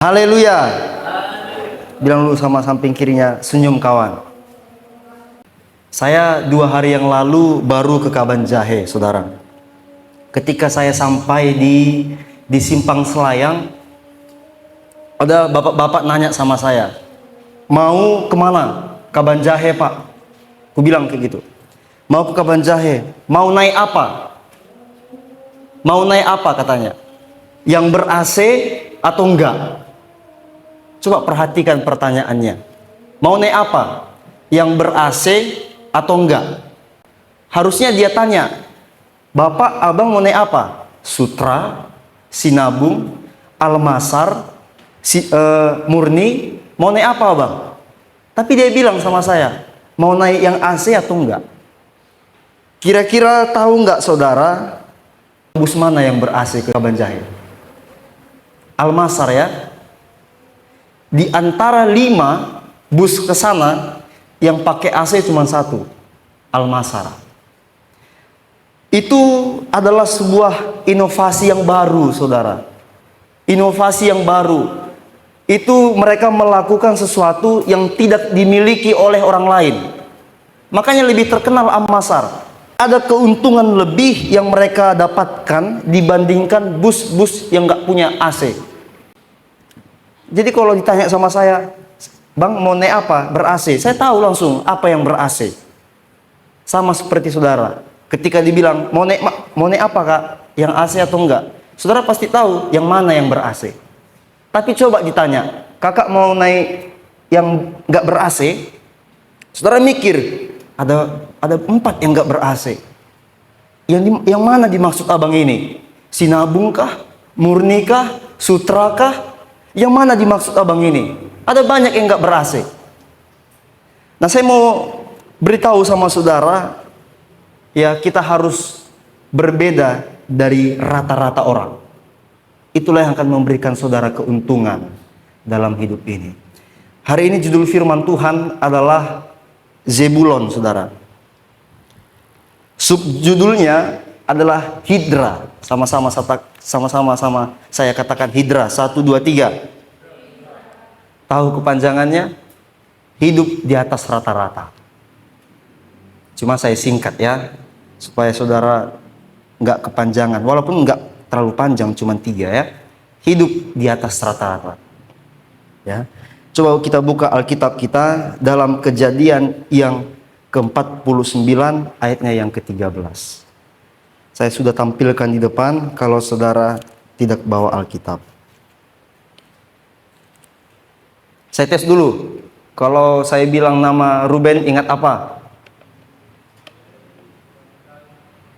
Haleluya. Bilang dulu sama samping kirinya, senyum kawan. Saya 2 hari yang lalu baru ke Kabanjahe, saudara. Ketika saya sampai di Simpang Selayang, ada bapak-bapak nanya sama saya, mau kemana? Kabanjahe pak. Aku bilang kayak gitu. Mau ke Kabanjahe. Mau naik apa? Mau naik apa katanya? Yang ber-AC atau enggak? Coba perhatikan pertanyaannya. Mau naik apa? Yang ber-AC atau enggak? Harusnya dia tanya, Bapak, abang mau naik apa? Sutra, Sinabung, Almasar, Murni, mau naik apa abang? Tapi dia bilang sama saya, mau naik yang AC atau enggak? Kira-kira tahu enggak saudara, bus mana yang ber-AC ke Kabanjahe? Almasar ya. Di antara 5 bus ke sana, yang pakai AC cuma 1, Almasar. Itu adalah sebuah inovasi yang baru, saudara. Inovasi yang baru. Itu mereka melakukan sesuatu yang tidak dimiliki oleh orang lain. Makanya lebih terkenal Almasar. Ada keuntungan lebih yang mereka dapatkan dibandingkan bus-bus yang nggak punya AC. Jadi kalau ditanya sama saya, Bang mau naik apa? Ber-AC. Saya tahu langsung apa yang ber-AC. Sama seperti saudara. Ketika dibilang mau naik apa kak? Yang AC atau enggak? Saudara pasti tahu yang mana yang ber-AC. Tapi coba ditanya, kakak mau naik yang enggak ber-AC? Saudara mikir, ada 4 yang enggak ber-AC. Yang mana dimaksud abang ini? Sinabung kah? Murni kah? Sutra kah? Yang mana dimaksud abang ini? Ada banyak yang nggak ber-AC. Nah, saya mau beritahu sama saudara, ya kita harus berbeda dari rata-rata orang. Itulah yang akan memberikan saudara keuntungan dalam hidup ini. Hari ini judul firman Tuhan adalah Zebulon, saudara. Subjudulnya adalah Hidra. Sama-sama saya katakan Hidra. 1, 2, 3. Tahu kepanjangannya? Hidup di atas rata-rata. Cuma saya singkat ya, supaya saudara nggak kepanjangan. Walaupun nggak terlalu panjang, cuma 3 ya. Hidup di atas rata-rata. Ya. Coba kita buka Alkitab kita dalam Kejadian yang ke-49 ayatnya yang ke-13. Saya sudah tampilkan di depan kalau saudara tidak bawa Alkitab. Saya tes dulu. Kalau saya bilang nama Ruben, ingat apa?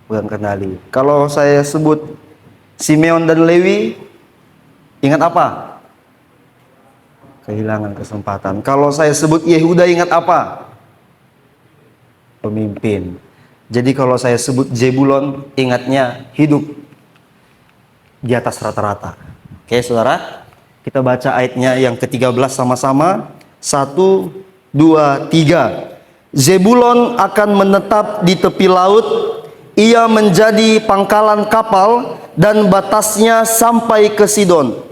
Bukan kenali. Kalau saya sebut Simeon dan Lewi, ingat apa? Kehilangan kesempatan. Kalau saya sebut Yehuda, ingat apa? Pemimpin. Jadi kalau saya sebut Zebulon, ingatnya hidup di atas rata-rata. Oke saudara, kita baca ayatnya yang ke-13 sama-sama. 1, 2, 3. Zebulon akan menetap di tepi laut, ia menjadi pangkalan kapal dan batasnya sampai ke Sidon.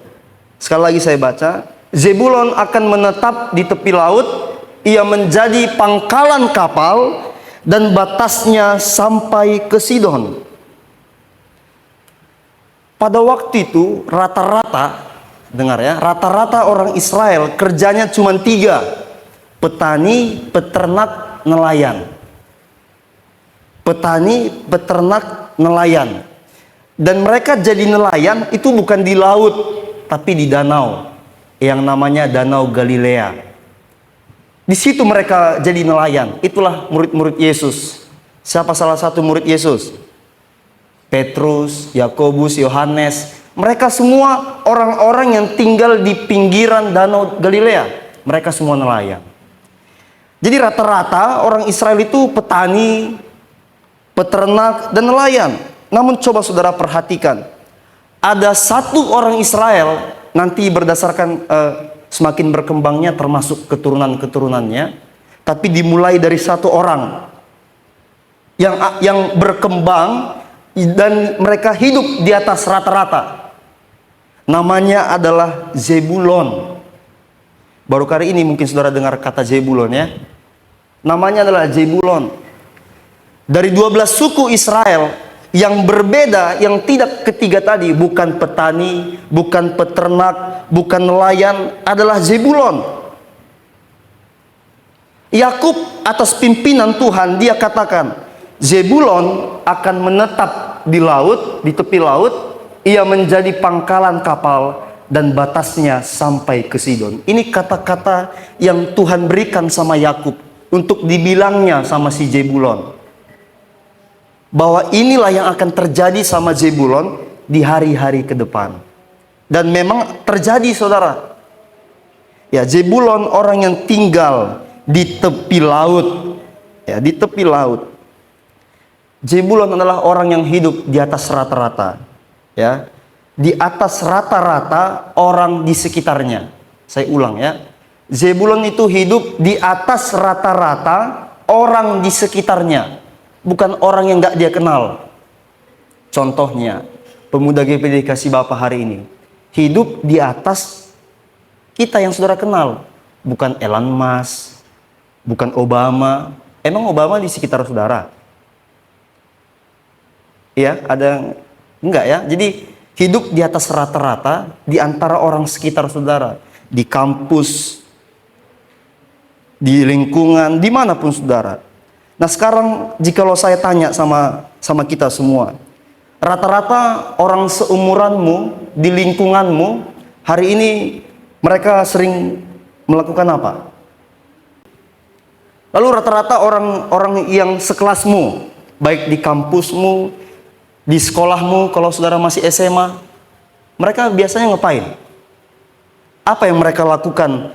Sekali lagi saya baca, Zebulon akan menetap di tepi laut, ia menjadi pangkalan kapal dan batasnya sampai ke Sidon. Pada waktu itu rata-rata, dengar ya, rata-rata orang Israel kerjanya cuma 3. Petani, peternak, nelayan. Petani, peternak, nelayan. Dan mereka jadi nelayan itu bukan di laut, tapi di danau yang namanya Danau Galilea. Di situ mereka jadi nelayan. Itulah murid-murid Yesus. Siapa salah satu murid Yesus? Petrus, Yakobus, Yohanes. Mereka semua orang-orang yang tinggal di pinggiran Danau Galilea. Mereka semua nelayan. Jadi rata-rata orang Israel itu petani, peternak, dan nelayan. Namun coba saudara perhatikan. Ada satu orang Israel, nanti berdasarkan semakin berkembangnya termasuk keturunan-keturunannya, tapi dimulai dari satu orang yang berkembang dan mereka hidup di atas rata-rata. Namanya adalah Zebulon. Baru kali ini mungkin saudara dengar kata Zebulon ya. Namanya adalah Zebulon. Dari 12 suku Israel yang berbeda, yang tidak ketiga tadi, bukan petani, bukan peternak, bukan nelayan, adalah Zebulon. Yakub atas pimpinan Tuhan, dia katakan, Zebulon akan menetap di laut, di tepi laut, ia menjadi pangkalan kapal dan batasnya sampai ke Sidon. Ini kata-kata yang Tuhan berikan sama Yakub untuk dibilangnya sama si Zebulon. Bahwa inilah yang akan terjadi sama Zebulon di hari-hari ke depan. Dan memang terjadi, saudara. Ya, Zebulon orang yang tinggal di tepi laut. Ya, di tepi laut. Zebulon adalah orang yang hidup di atas rata-rata. Ya, di atas rata-rata orang di sekitarnya. Saya ulang ya. Zebulon itu hidup di atas rata-rata orang di sekitarnya. Bukan orang yang gak dia kenal. Contohnya, pemuda GPD Kasih Bapa hari ini hidup di atas kita yang saudara kenal. Bukan Elon Musk, bukan Obama. Emang Obama di sekitar saudara? Ya, ada enggak ya? Jadi hidup di atas rata-rata di antara orang sekitar saudara, di kampus, di lingkungan, dimanapun saudara. Nah sekarang jikalau saya tanya sama kita semua, rata-rata orang seumuranmu, di lingkunganmu, hari ini mereka sering melakukan apa? Lalu rata-rata orang-orang yang sekelasmu, baik di kampusmu, di sekolahmu, kalau saudara masih SMA, mereka biasanya ngapain? Apa yang mereka lakukan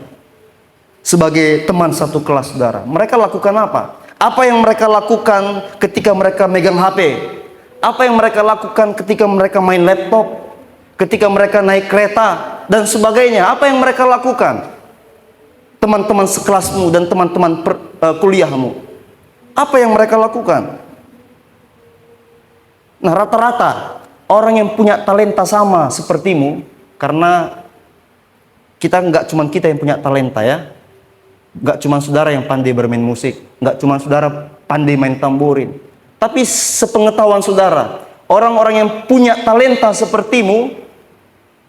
sebagai teman satu kelas saudara? Mereka lakukan apa? Apa yang mereka lakukan ketika mereka megang HP? Apa yang mereka lakukan ketika mereka main laptop? Ketika mereka naik kereta? Dan sebagainya. Apa yang mereka lakukan? Teman-teman sekelasmu dan teman-teman kuliahmu. Apa yang mereka lakukan? Nah rata-rata orang yang punya talenta sama sepertimu, karena kita nggak cuma kita yang punya talenta ya, nggak cuma saudara yang pandai bermain musik, nggak cuma saudara pandai main tamborin, tapi sepengetahuan saudara, orang-orang yang punya talenta sepertimu,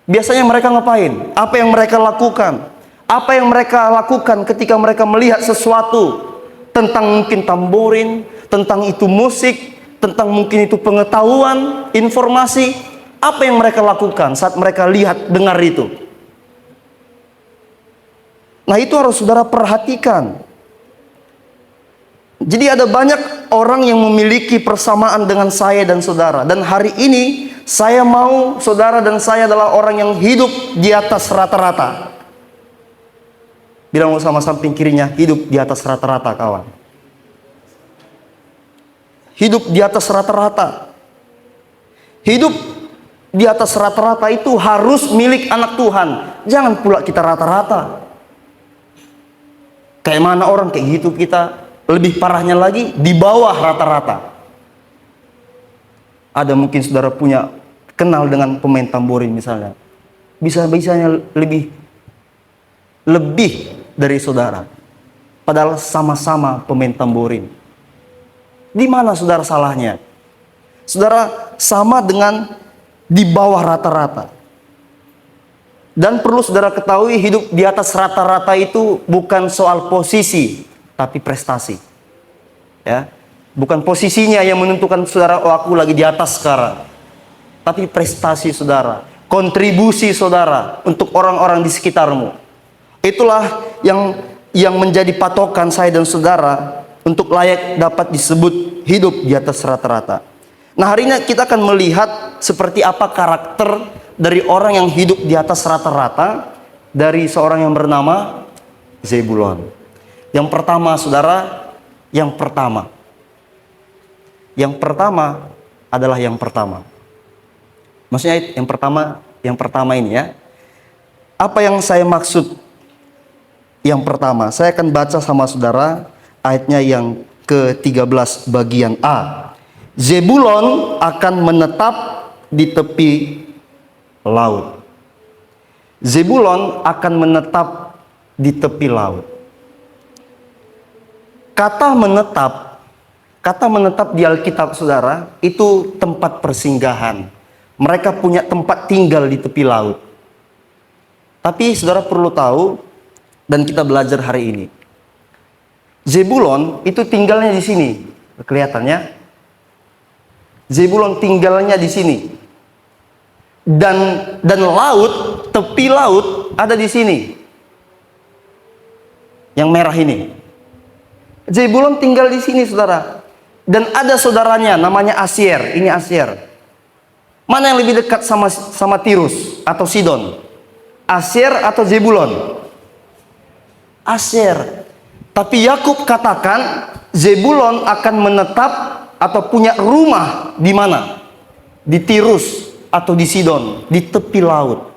biasanya mereka ngapain? Apa yang mereka lakukan? Apa yang mereka lakukan ketika mereka melihat sesuatu tentang mungkin tamborin, tentang itu musik, tentang mungkin itu pengetahuan, informasi? Apa yang mereka lakukan saat mereka lihat, dengar itu? Nah itu harus saudara perhatikan. Jadi ada banyak orang yang memiliki persamaan dengan saya dan saudara. Dan hari ini saya mau saudara dan saya adalah orang yang hidup di atas rata-rata. Bilang sama samping kirinya, hidup di atas rata-rata kawan. Hidup di atas rata-rata. Hidup di atas rata-rata itu harus milik anak Tuhan. Jangan pula kita rata-rata. Kayak mana orang kayak gitu kita, lebih parahnya lagi di bawah rata-rata. Ada mungkin saudara punya kenal dengan pemain tamborin misalnya, bisa-bisanya lebih dari saudara, padahal sama-sama pemain tamborin. Di mana saudara salahnya? Saudara sama dengan di bawah rata-rata. Dan perlu saudara ketahui, hidup di atas rata-rata itu bukan soal posisi, tapi prestasi. Ya, bukan posisinya yang menentukan saudara, oh aku lagi di atas sekarang. Tapi prestasi saudara, kontribusi saudara untuk orang-orang di sekitarmu. Itulah yang menjadi patokan saya dan saudara untuk layak dapat disebut hidup di atas rata-rata. Nah hari ini kita akan melihat seperti apa karakter dari orang yang hidup di atas rata-rata, dari seorang yang bernama Zebulon. Yang pertama saudara, yang pertama adalah yang pertama. Maksudnya yang pertama ini ya. Apa yang saya maksud yang pertama? Saya akan baca sama saudara ayatnya yang ke-13 bagian A. Zebulon akan menetap di tepi laut. Zebulon akan menetap di tepi laut. Kata menetap di Alkitab, saudara, itu tempat persinggahan. Mereka punya tempat tinggal di tepi laut. Tapi saudara perlu tahu, dan kita belajar hari ini, Zebulon itu tinggalnya di sini. Kelihatannya Zebulon tinggalnya di sini. Dan laut, tepi laut ada di sini. Yang merah ini. Zebulon tinggal di sini, saudara. Dan ada saudaranya namanya Asyer. Ini Asyer. Mana yang lebih dekat sama Tirus atau Sidon? Asyer atau Zebulon? Asyer. Tapi Yakub katakan Zebulon akan menetap atau punya rumah di mana? Di Tirus atau di Sidon, di tepi laut.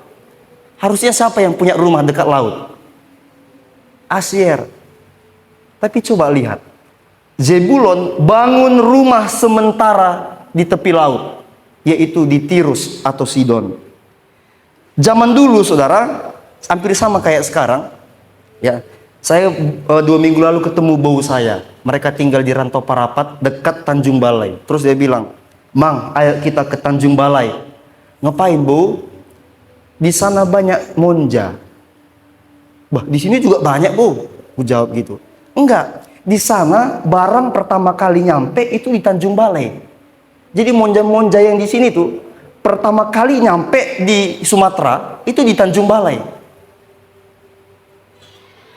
Harusnya siapa yang punya rumah dekat laut? Asyer. Tapi coba lihat, Zebulon bangun rumah sementara di tepi laut, yaitu di Tirus atau Sidon. Zaman dulu, saudara, hampir sama kayak sekarang. Ya, saya 2 minggu lalu ketemu bau saya. Mereka tinggal di Rantau Parapat, dekat Tanjung Balai. Terus dia bilang, "Mang, ayo kita ke Tanjung Balai." Ngapain, Bu? Di sana banyak monja. Bah, di sini juga banyak, Bu. Aku jawab gitu. Enggak, di sana barang pertama kali nyampe itu di Tanjung Balai. Jadi monja-monja yang di sini tuh pertama kali nyampe di Sumatera itu di Tanjung Balai.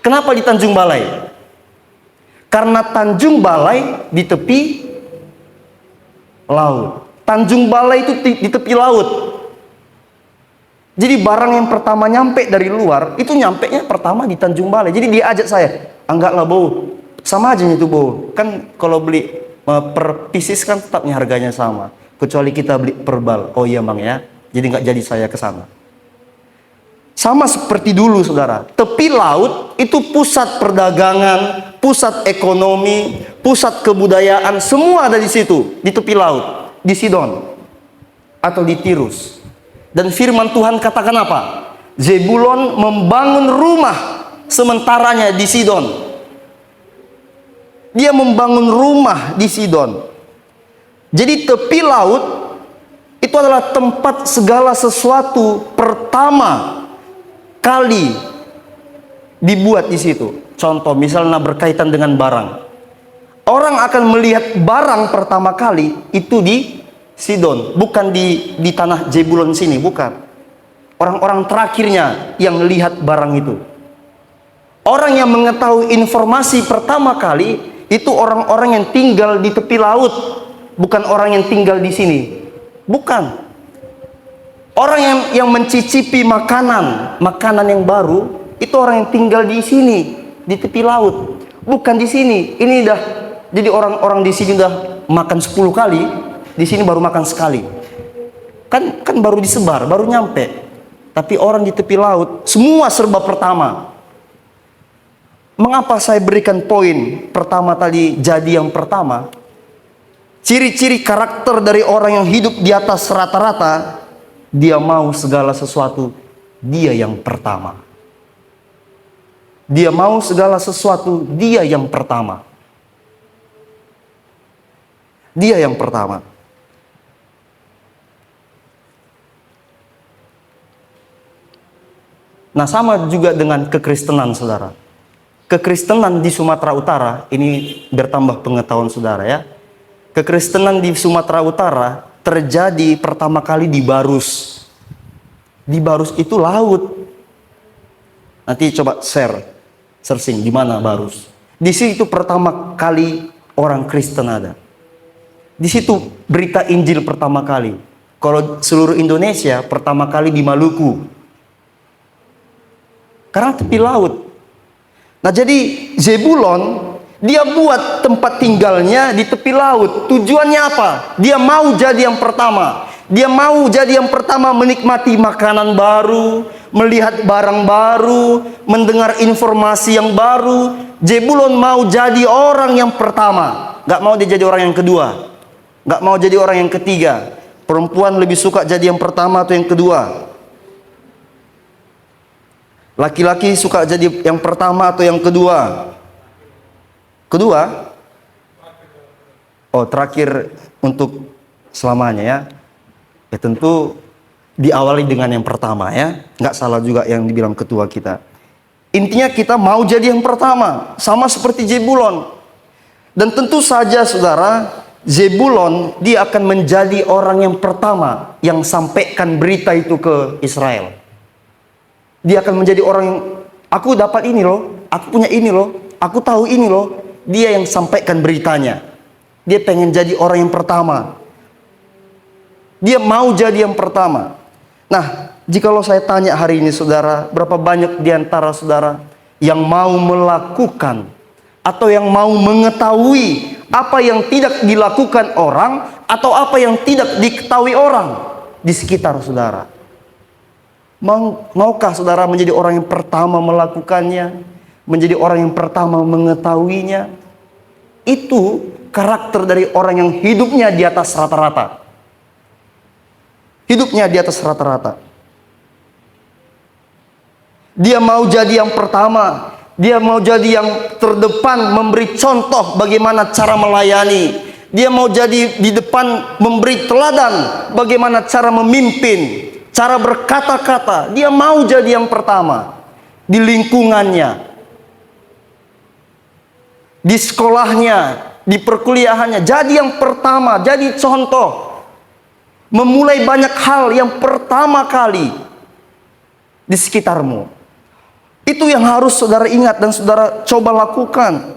Kenapa di Tanjung Balai? Karena Tanjung Balai di tepi laut. Tanjung Balai itu di tepi laut. Jadi barang yang pertama nyampe dari luar itu nyampenya pertama di Tanjung Balai. Jadi dia ajak saya, "Enggak lah, Bu, sama aja itu, Bu. Kan kalau beli per pieces kan tetapnya harganya sama. Kecuali kita beli per bal." "Oh iya, Bang ya." Jadi nggak jadi saya ke sana. Sama seperti dulu, saudara. Tepi laut itu pusat perdagangan, pusat ekonomi, pusat kebudayaan, semua ada di situ, di tepi laut, di Sidon atau di Tirus. Dan firman Tuhan katakan apa? Zebulon membangun rumah sementaranya di Sidon. Dia membangun rumah di Sidon. Jadi tepi laut itu adalah tempat segala sesuatu pertama kali dibuat di situ. Contoh misalnya berkaitan dengan barang. Orang akan melihat barang pertama kali itu di Sidon, bukan di tanah Zebulon sini, bukan. Orang-orang terakhirnya yang lihat barang itu. Orang yang mengetahui informasi pertama kali itu orang-orang yang tinggal di tepi laut, bukan orang yang tinggal di sini. Bukan. Orang yang mencicipi makanan yang baru itu orang yang tinggal di sini, di tepi laut, bukan di sini. Ini dah jadi orang-orang di sini udah makan 10 kali, di sini baru makan sekali. Kan baru disebar, baru nyampe. Tapi orang di tepi laut semua serba pertama. Mengapa saya berikan poin pertama tadi, jadi yang pertama? Ciri-ciri karakter dari orang yang hidup di atas rata-rata, dia mau segala sesuatu dia yang pertama. Dia mau segala sesuatu dia yang pertama. Dia yang pertama. Nah, sama juga dengan kekristenan, saudara. Kekristenan di Sumatera Utara, ini bertambah pengetahuan saudara ya. Kekristenan di Sumatera Utara terjadi pertama kali di Barus. Di Barus itu laut. Nanti coba searching di mana Barus. Di situ pertama kali orang Kristen ada. Di situ berita Injil pertama kali. Kalau seluruh Indonesia pertama kali di Maluku. Karena tepi laut. Nah, jadi Zebulon dia buat tempat tinggalnya di tepi laut. Tujuannya apa? Dia mau jadi yang pertama. Dia mau jadi yang pertama menikmati makanan baru, melihat barang baru, mendengar informasi yang baru. Zebulon mau jadi orang yang pertama. Gak mau dia jadi orang yang kedua. Gak mau jadi orang yang ketiga. Perempuan lebih suka jadi yang pertama atau yang kedua? Laki-laki suka jadi yang pertama atau yang kedua? Kedua? Oh, terakhir untuk selamanya ya. Ya tentu diawali dengan yang pertama ya. Nggak salah juga yang dibilang ketua kita. Intinya kita mau jadi yang pertama. Sama seperti Zebulon. Dan tentu saja saudara, Zebulon dia akan menjadi orang yang pertama yang sampaikan berita itu ke Israel. Dia akan menjadi orang yang, aku dapat ini loh, aku punya ini loh, aku tahu ini loh. Dia yang sampaikan beritanya. Dia pengen jadi orang yang pertama. Dia mau jadi yang pertama. Nah, jikalau saya tanya hari ini saudara, berapa banyak di antara saudara yang mau melakukan atau yang mau mengetahui apa yang tidak dilakukan orang atau apa yang tidak diketahui orang di sekitar saudara? Maukah saudara menjadi orang yang pertama melakukannya, menjadi orang yang pertama mengetahuinya? Itu karakter dari orang yang hidupnya di atas rata-rata. Hidupnya di atas rata-rata. Dia mau jadi yang pertama, dia mau jadi yang terdepan, memberi contoh bagaimana cara melayani. Dia mau jadi di depan, memberi teladan bagaimana cara memimpin, cara berkata-kata. Dia mau jadi yang pertama di lingkungannya, di sekolahnya, di perkuliahannya. Jadi yang pertama, jadi contoh. Memulai banyak hal yang pertama kali di sekitarmu. Itu yang harus saudara ingat dan saudara coba lakukan.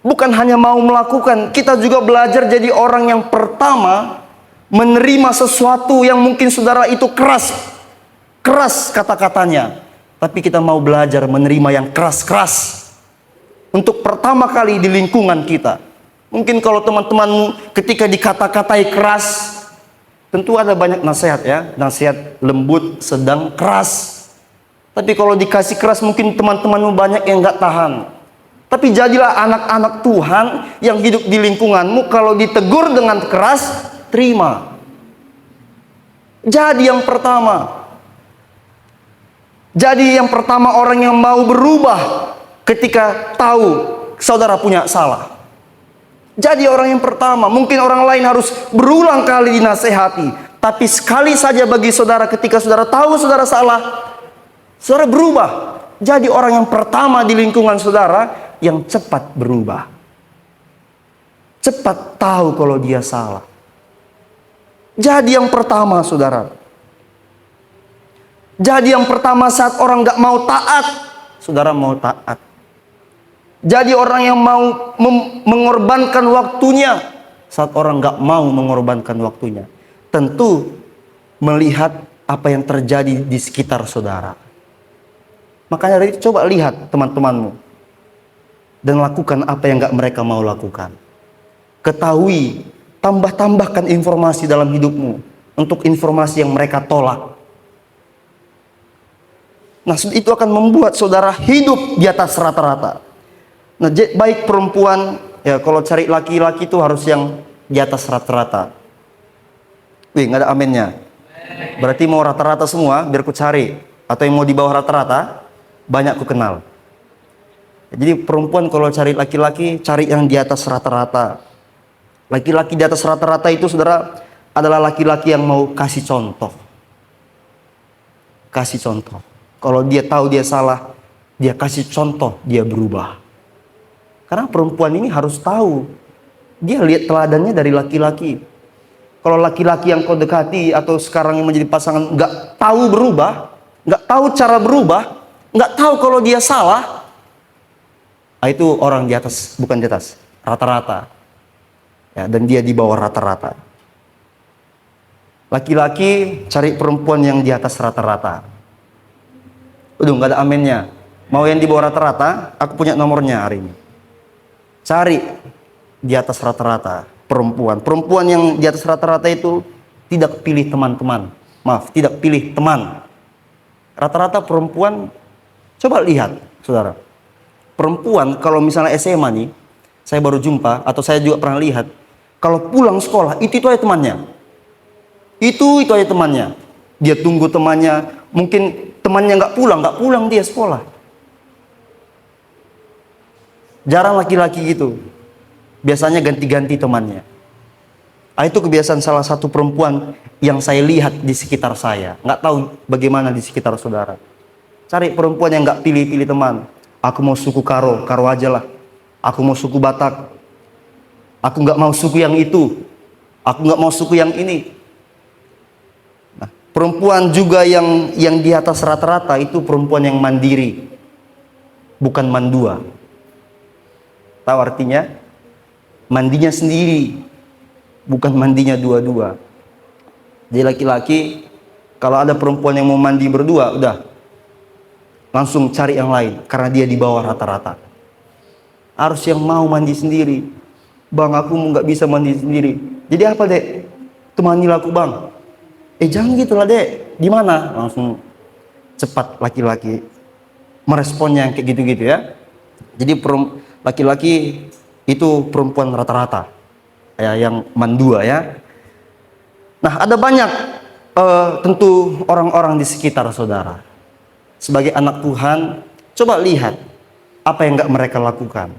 Bukan hanya mau melakukan, kita juga belajar jadi orang yang pertama menerima sesuatu yang mungkin saudara itu keras kata-katanya. Tapi kita mau belajar menerima yang keras-keras untuk pertama kali di lingkungan kita. Mungkin kalau teman-temanmu ketika dikata-katai keras, tentu ada banyak nasihat ya, nasihat lembut, sedang, keras. Tapi kalau dikasih keras mungkin teman-temanmu banyak yang nggak tahan. Tapi jadilah anak-anak Tuhan yang hidup di lingkunganmu, kalau ditegur dengan keras, terima. Jadi yang pertama. Jadi yang pertama orang yang mau berubah ketika tahu saudara punya salah. Jadi orang yang pertama. Mungkin orang lain harus berulang kali dinasehati, tapi sekali saja bagi saudara ketika saudara tahu saudara salah, saudara berubah. Jadi orang yang pertama di lingkungan saudara yang cepat berubah. Cepat tahu kalau dia salah. Jadi yang pertama saudara. Jadi yang pertama saat orang gak mau taat, saudara mau taat. Jadi orang yang mau mengorbankan waktunya saat orang gak mau mengorbankan waktunya. Tentu melihat apa yang terjadi di sekitar saudara. Makanya coba lihat teman-temanmu dan lakukan apa yang gak mereka mau lakukan. Ketahui, tambahkan informasi dalam hidupmu untuk informasi yang mereka tolak. Nah, itu akan membuat saudara hidup di atas rata-rata. Nah, baik perempuan, ya kalau cari laki-laki itu harus yang di atas rata-rata. Wih, nggak ada amennya. Berarti mau rata-rata semua, biar ku cari. Atau yang mau di bawah rata-rata, banyak ku kenal. Jadi perempuan kalau cari laki-laki, cari yang di atas rata-rata. Laki-laki di atas rata-rata itu saudara adalah laki-laki yang mau kasih contoh. Kasih contoh. Kalau dia tahu dia salah, dia kasih contoh, dia berubah. Karena perempuan ini harus tahu. Dia lihat teladannya dari laki-laki. Kalau laki-laki yang kau dekati atau sekarang yang menjadi pasangan nggak tahu berubah, nggak tahu cara berubah, nggak tahu kalau dia salah, itu orang di atas, bukan di atas, rata-rata. Ya, dan dia di bawah rata-rata. Laki-laki cari perempuan yang di atas rata-rata. Udah nggak ada amennya. Mau yang di bawah rata-rata, aku punya nomornya hari ini. Cari di atas rata-rata perempuan. Perempuan yang di atas rata-rata itu tidak pilih teman-teman. Maaf, tidak pilih teman. Rata-rata perempuan, coba lihat saudara. Perempuan kalau misalnya SMA nih, saya baru jumpa atau saya juga pernah lihat, kalau pulang sekolah itu aja temannya. Itu aja temannya. Dia tunggu temannya. Mungkin temannya nggak pulang dia sekolah. Jarang laki-laki gitu. Biasanya ganti-ganti temannya. Itu kebiasaan salah satu perempuan yang saya lihat di sekitar saya. Nggak tahu bagaimana di sekitar saudara. Cari perempuan yang nggak pilih-pilih teman. Aku mau suku Karo aja lah. Aku mau suku Batak. Aku nggak mau suku yang itu. Aku nggak mau suku yang ini. Nah, perempuan juga yang di atas rata-rata itu perempuan yang mandiri, bukan mandua. Tahu artinya? Mandinya sendiri, bukan mandinya dua-dua. Jadi laki-laki kalau ada perempuan yang mau mandi berdua, udah langsung cari yang lain karena dia di bawah rata-rata. Harus yang mau mandi sendiri. Bang, aku nggak bisa mandi sendiri. Jadi apa, Dek? Temanilah aku, Bang. Jangan gitulah, Dek. Gimana? Langsung cepat laki-laki meresponnya kayak gitu-gitu ya. Jadi laki-laki itu perempuan rata-rata ya, yang mandua ya. Nah, ada banyak tentu orang-orang di sekitar saudara. Sebagai anak Tuhan, coba lihat apa yang nggak mereka lakukan.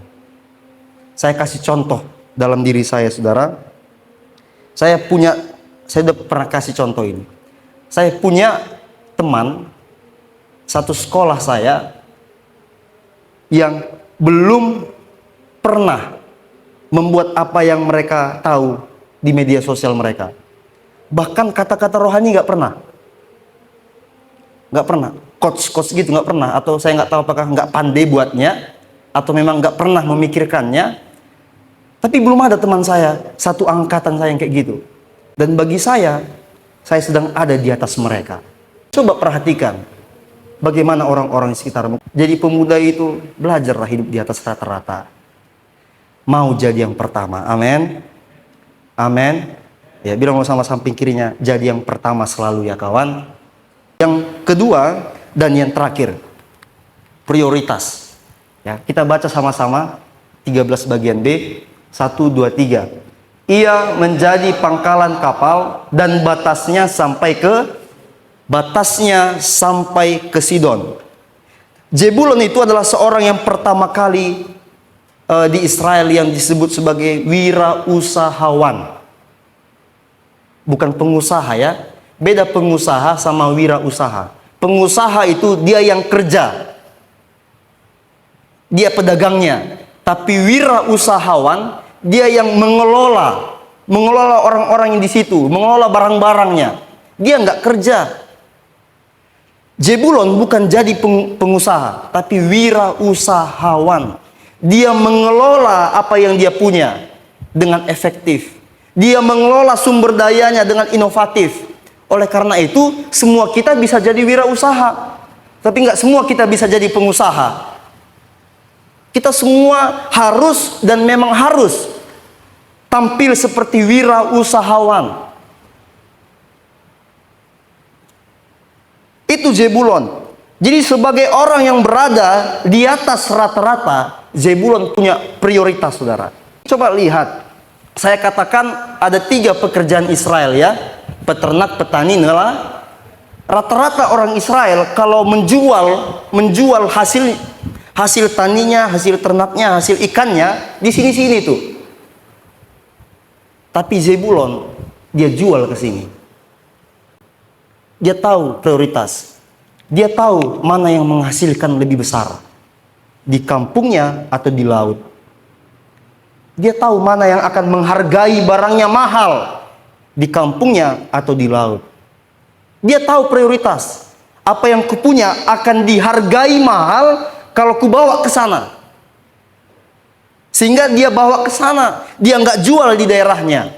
Saya kasih contoh dalam diri saya, saudara. Saya udah pernah kasih contoh ini. Saya punya teman satu sekolah saya yang belum pernah membuat apa yang mereka tahu di media sosial mereka. Bahkan kata-kata rohani nggak pernah. Nggak pernah. Coach gitu nggak pernah. Atau saya nggak tahu apakah nggak pandai buatnya, atau memang nggak pernah memikirkannya. Tapi belum ada teman saya, satu angkatan saya yang kayak gitu. Dan bagi saya sedang ada di atas mereka. Coba perhatikan bagaimana orang-orang di sekitarmu. Jadi pemuda itu belajarlah hidup di atas rata-rata. Mau jadi yang pertama, amin. Amin. Ya, bilang sama samping kirinya, jadi yang pertama selalu ya kawan. Yang kedua dan yang terakhir, prioritas. Ya, kita baca sama-sama 13 bagian B. 1, 2, 3. Ia menjadi pangkalan kapal dan batasnya sampai ke Sidon. Zebulon itu adalah seorang yang pertama kali di Israel yang disebut sebagai wirausahawan. Bukan pengusaha ya. Beda pengusaha sama wirausaha. Pengusaha itu dia yang kerja. Dia pedagangnya. Tapi wirausahawan, dia yang mengelola orang-orang yang di situ, mengelola barang-barangnya. Dia nggak kerja. Zebulon bukan jadi pengusaha, tapi wirausahawan. Dia mengelola apa yang dia punya dengan efektif. Dia mengelola sumber dayanya dengan inovatif. Oleh karena itu, semua kita bisa jadi wirausaha, tapi nggak semua kita bisa jadi pengusaha. Kita semua harus dan memang harus tampil seperti wirausahawan. Itu Zebulon. Jadi sebagai orang yang berada di atas rata-rata, Zebulon punya prioritas, saudara. Coba lihat. Saya katakan ada 3 pekerjaan Israel ya. Peternak, petani, nelayan. Rata-rata orang Israel kalau menjual hasil taninya, hasil ternaknya, hasil ikannya di sini-sini tuh. Tapi Zebulon dia jual ke sini. Dia tahu prioritas. Dia tahu mana yang menghasilkan lebih besar, di kampungnya atau di laut. Dia tahu mana yang akan menghargai barangnya mahal, di kampungnya atau di laut. Dia tahu prioritas. Apa yang kupunya akan dihargai mahal kalau kubawa ke sana. Sehingga dia bawa ke sana. Dia nggak jual di daerahnya.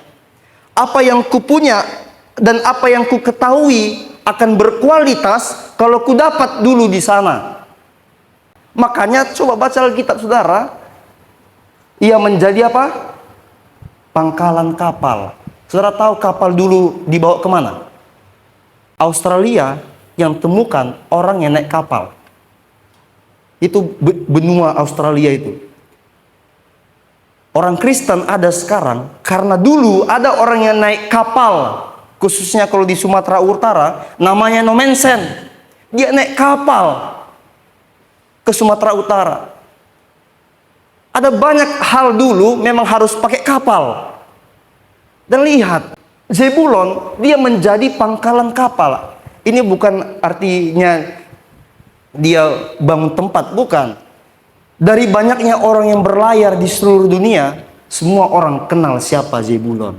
Apa yang kupunya dan apa yang ku ketahui akan berkualitas kalau ku dapat dulu di sana. Makanya coba baca Alkitab, saudara. Ia menjadi apa? Pangkalan kapal. Saudara tahu kapal dulu dibawa kemana? Australia yang temukan orang yang naik kapal. Itu benua Australia itu. Orang Kristen ada sekarang karena dulu ada orang yang naik kapal, khususnya kalau di Sumatera Utara namanya Nomensen. Dia naik kapal ke Sumatera Utara. Ada banyak hal dulu memang harus pakai kapal. Dan lihat, Zebulon dia menjadi pangkalan kapal. Ini bukan artinya dia bangun tempat, bukan. Dari banyaknya orang yang berlayar di seluruh dunia, semua orang kenal siapa Zebulon.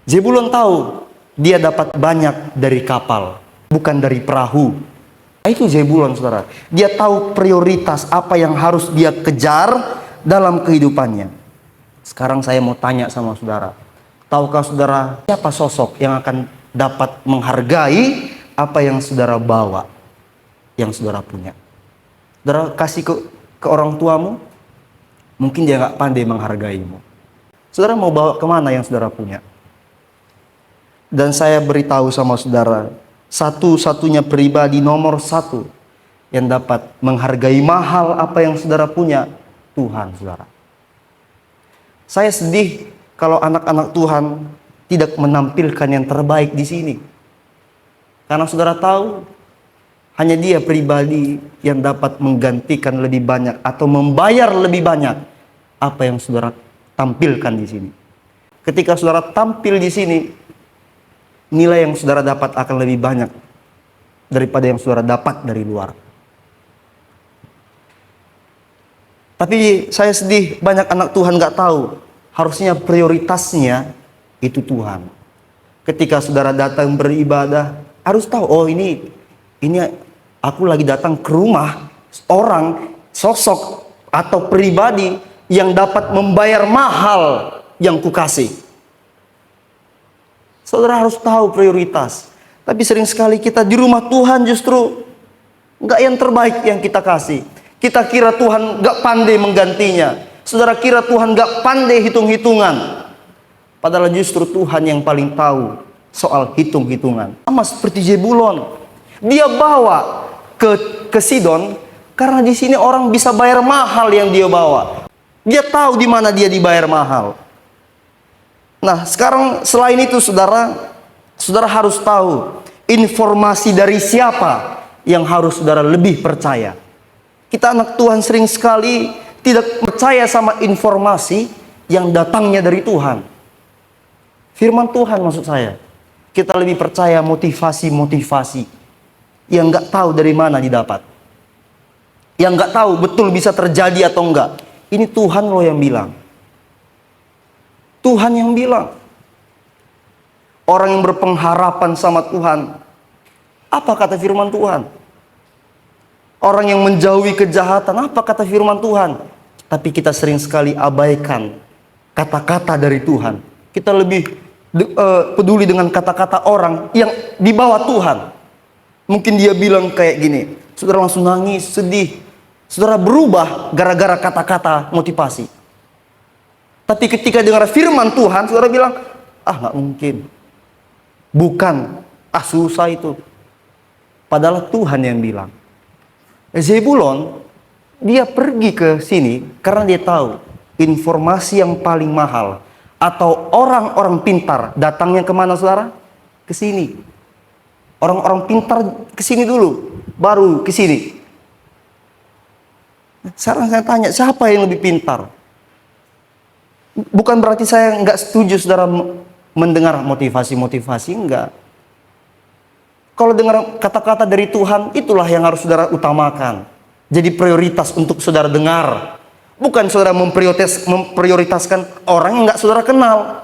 Zebulon tahu dia dapat banyak dari kapal, bukan dari perahu. Itu Zebulon, saudara. Dia tahu prioritas apa yang harus dia kejar dalam kehidupannya. Sekarang saya mau tanya sama saudara. Tahukah saudara siapa sosok yang akan dapat menghargai apa yang saudara bawa, yang saudara punya? Saudara kasih ke orang tuamu, mungkin dia nggak pandai menghargaimu. Saudara mau bawa kemana yang saudara punya? Dan saya beritahu sama saudara, satu-satunya pribadi nomor satu yang dapat menghargai mahal apa yang saudara punya, Tuhan, saudara. Saya sedih kalau anak-anak Tuhan tidak menampilkan yang terbaik di sini. Karena saudara tahu, hanya dia pribadi yang dapat menggantikan lebih banyak atau membayar lebih banyak apa yang saudara tampilkan di sini. Ketika saudara tampil di sini, nilai yang saudara dapat akan lebih banyak daripada yang saudara dapat dari luar. Tapi saya sedih banyak anak Tuhan gak tahu, harusnya prioritasnya itu Tuhan. Ketika saudara datang beribadah, harus tahu, oh ini aku lagi datang ke rumah orang, sosok atau pribadi yang dapat membayar mahal yang kukasih. Saudara harus tahu prioritas. Tapi sering sekali kita di rumah Tuhan justru nggak yang terbaik yang kita kasih. Kita kira Tuhan nggak pandai menggantinya. Saudara kira Tuhan nggak pandai hitung-hitungan. Padahal justru Tuhan yang paling tahu soal hitung-hitungan. Sama seperti Zebulon. Dia bawa ke Sidon karena di sini orang bisa bayar mahal yang dia bawa. Dia tahu di mana dia dibayar mahal. Nah, sekarang selain itu saudara harus tahu informasi dari siapa yang harus saudara lebih percaya. Kita anak Tuhan sering sekali tidak percaya sama informasi yang datangnya dari Tuhan. Firman Tuhan maksud saya. Kita lebih percaya motivasi-motivasi yang nggak tahu dari mana didapat. Yang nggak tahu betul bisa terjadi atau enggak. Ini Tuhan loh yang bilang. Tuhan yang bilang. Orang yang berpengharapan sama Tuhan. Apa kata firman Tuhan? Orang yang menjauhi kejahatan, apa kata firman Tuhan? Tapi kita sering sekali abaikan kata-kata dari Tuhan. Kita lebih peduli dengan kata-kata orang yang di bawah Tuhan. Mungkin dia bilang kayak gini, saudara langsung nangis, sedih. Saudara berubah gara-gara kata-kata motivasi. Tapi ketika dengar firman Tuhan, saudara bilang, nggak mungkin. Bukan, susah itu. Padahal Tuhan yang bilang. Zebulon, dia pergi ke sini karena dia tahu informasi yang paling mahal atau orang-orang pintar datangnya kemana, saudara? Ke sini. Orang-orang pintar ke sini dulu, baru ke sini. Sekarang saya tanya, siapa yang lebih pintar? Bukan berarti saya nggak setuju saudara mendengar motivasi-motivasi, enggak. Kalau dengar kata-kata dari Tuhan, itulah yang harus saudara utamakan. Jadi prioritas untuk saudara dengar. Bukan saudara memprioritaskan orang yang nggak saudara kenal.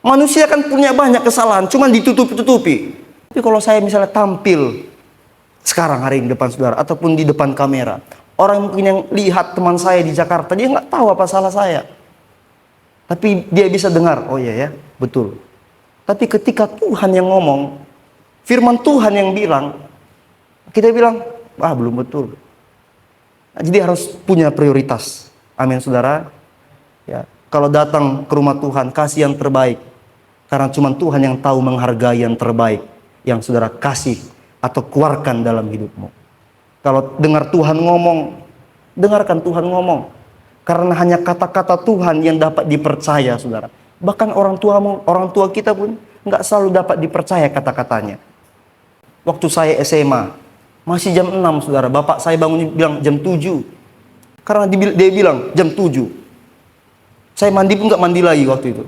Manusia kan punya banyak kesalahan, cuma ditutup-tutupi. Tapi kalau saya misalnya tampil sekarang hari ini depan saudara, ataupun di depan kamera, orang mungkin yang lihat teman saya di Jakarta, dia nggak tahu apa salah saya. Tapi dia bisa dengar, oh iya ya, betul. Tapi ketika Tuhan yang ngomong, firman Tuhan yang bilang, kita bilang, belum betul. Nah, jadi harus punya prioritas. Amin, saudara. Ya, kalau datang ke rumah Tuhan, kasih yang terbaik. Karena cuma Tuhan yang tahu menghargai yang terbaik yang saudara kasih atau keluarkan dalam hidupmu. Kalau dengar Tuhan ngomong, dengarkan Tuhan ngomong. Karena hanya kata-kata Tuhan yang dapat dipercaya, saudara. Bahkan orang tua kita pun nggak selalu dapat dipercaya kata-katanya. Waktu saya SMA, masih jam 6 saudara. Bapak saya bangun bilang jam 7. Karena dia bilang jam 7. Saya mandi pun nggak mandi lagi waktu itu.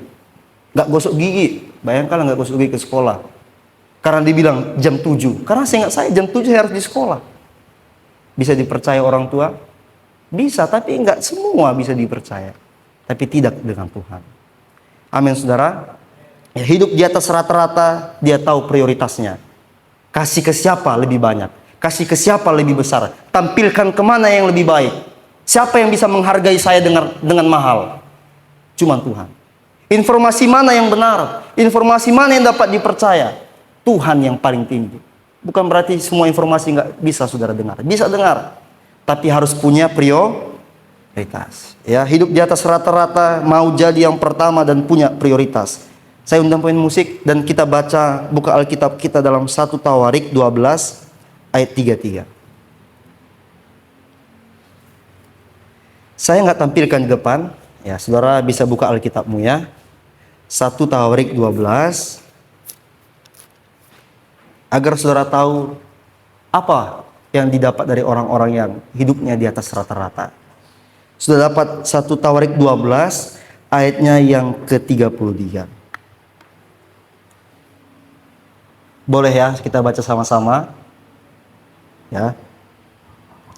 Nggak gosok gigi. Bayangkan nggak gosok gigi ke sekolah. Karena dia bilang jam 7. Karena seingat saya jam 7 saya harus di sekolah. Bisa dipercaya orang tua? Bisa, tapi nggak semua bisa dipercaya. Tapi tidak dengan Tuhan. Amin saudara. Ya, hidup di atas rata-rata, dia tahu prioritasnya. Kasih ke siapa lebih banyak. Kasih ke siapa lebih besar. Tampilkan kemana yang lebih baik. Siapa yang bisa menghargai saya dengan mahal? Cuma Tuhan. Informasi mana yang benar? Informasi mana yang dapat dipercaya? Tuhan yang paling tinggi. Bukan berarti semua informasi nggak bisa saudara dengar. Bisa dengar. Tapi harus punya prioritas. Ya, hidup di atas rata-rata, mau jadi yang pertama dan punya prioritas. Saya undang pemain musik dan kita buka Alkitab kita dalam 1 Tawarik 12 ayat 33. Saya nggak tampilkan di depan. Ya, saudara bisa buka Alkitabmu ya. 1 Tawarik 12. Agar saudara tahu apa yang didapat dari orang-orang yang hidupnya di atas rata-rata. Sudah dapat 1 Tawarik 12 ayatnya yang ke-33. Boleh ya kita baca sama-sama. Ya.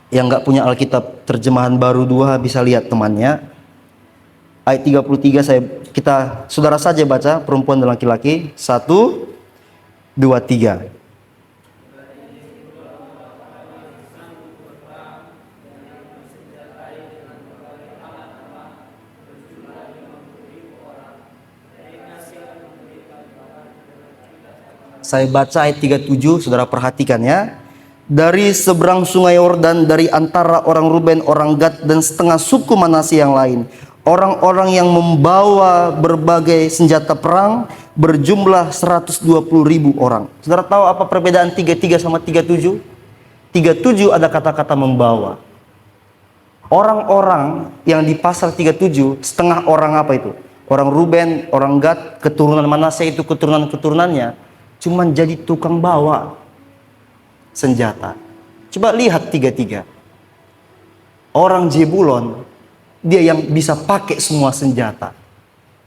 Yang nggak punya Alkitab terjemahan baru 2 bisa lihat temannya. Ayat 33 saudara saja baca, perempuan dan laki-laki. 1, 2, 3. Saya baca ayat 37, saudara perhatikan ya. Dari seberang sungai Yordan, dari antara orang Ruben, orang Gad, dan setengah suku Manasye yang lain, orang-orang yang membawa berbagai senjata perang berjumlah 120.000 orang. Saudara tahu apa perbedaan 33 sama 37? 37 ada kata-kata membawa. Orang-orang yang di pasal 37, setengah orang apa itu? Orang Ruben, orang Gad, keturunan Manasye itu keturunan-keturunannya cuman jadi tukang bawa senjata. Coba lihat 33. Orang Zebulon, dia yang bisa pakai semua senjata.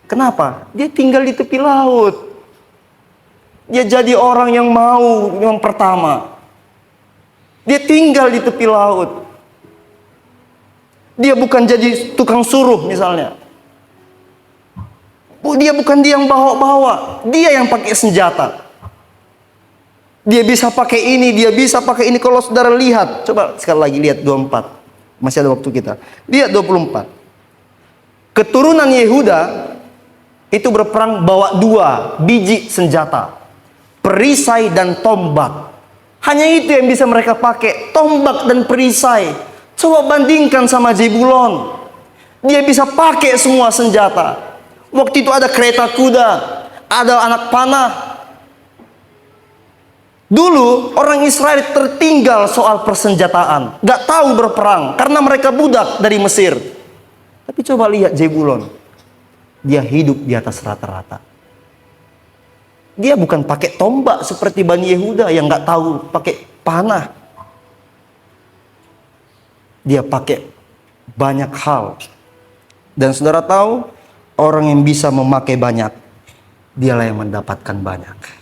Kenapa? Dia tinggal di tepi laut. Dia jadi orang yang mau yang pertama. Dia tinggal di tepi laut. Dia bukan jadi tukang suruh misalnya. Dia bukan dia yang bawa-bawa. Dia yang pakai senjata. Dia bisa pakai ini, dia bisa pakai ini. Kalau saudara lihat, coba sekali lagi lihat 24. Masih ada waktu kita. Lihat 24. Keturunan Yehuda itu berperang bawa 2 biji senjata. Perisai dan tombak. Hanya itu yang bisa mereka pakai, tombak dan perisai. Coba bandingkan sama Zebulon. Dia bisa pakai semua senjata. Waktu itu ada kereta kuda, ada anak panah. Dulu orang Israel tertinggal soal persenjataan, gak tahu berperang karena mereka budak dari Mesir. Tapi coba lihat Zebulon, dia hidup di atas rata-rata. Dia bukan pakai tombak seperti Bani Yehuda yang gak tahu pakai panah. Dia pakai banyak hal. Dan saudara tahu, orang yang bisa memakai banyak, dialah yang mendapatkan banyak.